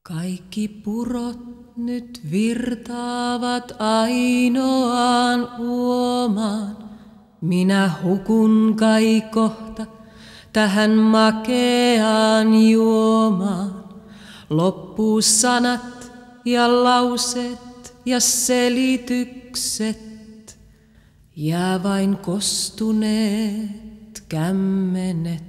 Kaikki purot nyt virtaavat ainoaan uomaan. Minä hukun kai kohta tähän makeaan juomaan. Loppuu sanat ja lauseet ja selitykset. Jää vain kostuneet kämmenet.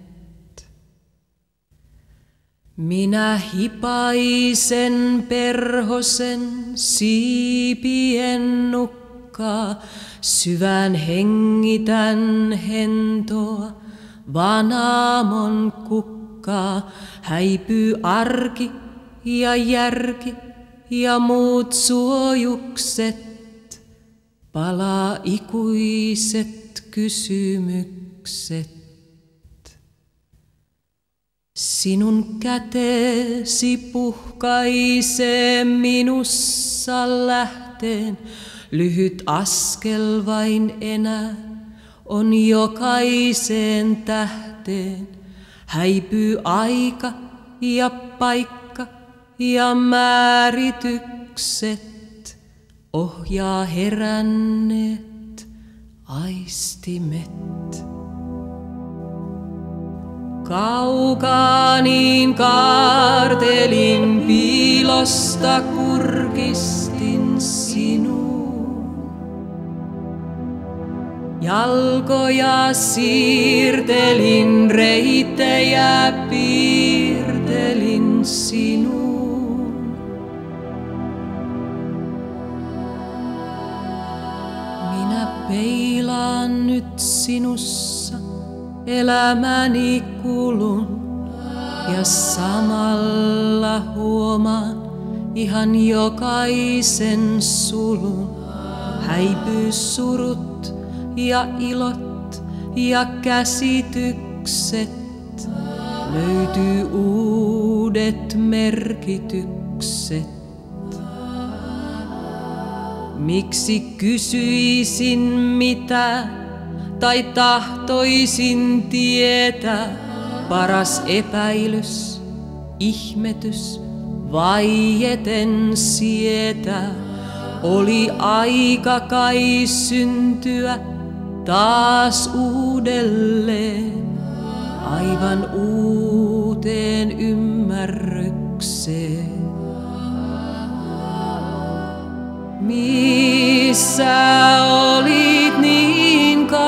Minä hipaisen perhosen siipien nukkaa, syvään hengitän hentoa, vaan aamon kukkaa. Häipyy arki ja järki ja muut suojukset, palaa ikuiset kysymykset. Sinun käteesi puhkaisee minussa lähteen, lyhyt askel vain enää on jokaiseen tähteen. Häipyy aika ja paikka ja määritykset, ohjaa heränneet aistimet. Kaukaa niin kaartelin, piilosta kurkistin sinuun. Jalkoja siirtelin, reittejä piirtelin sinuun. Minä peilaan nyt sinussa elämäni kulun ja samalla huomaan ihan jokaisen sulun. Häipyy surut ja ilot ja käsitykset, löytyy uudet merkitykset. Miksi kysyisin mitä? Tai tahtoisin tietää, paras epäilys, ihmetys, vaieten sietää. Oli aika kai syntyä taas uudelleen, aivan uuteen ymmärrykseen. Missä olit niin kauan?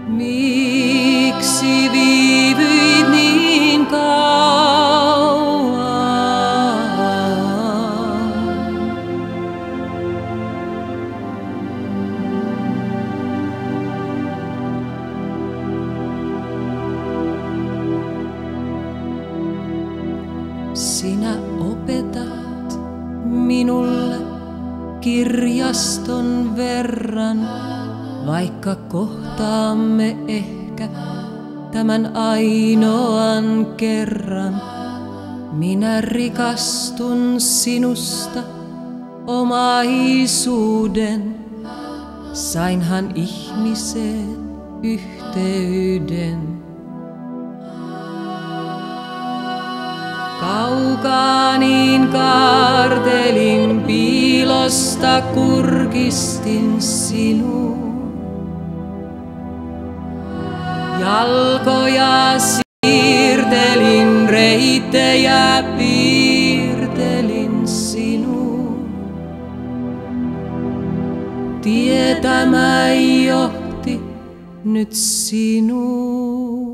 Miksi viivyit niin kauan? Sinä opetat minulle kirjaston verran, vaikka kohtaamme ehkä tämän ainoan kerran. Minä rikastun sinusta omaisuuden, sainhan ihmiseen yhteyden. Kaukaa niin kaartelin, piilosta kurkistin sinuun. Jalkoja siirtelin, reittejä piirtelin sinuun. Tietämä johti nyt sinuun.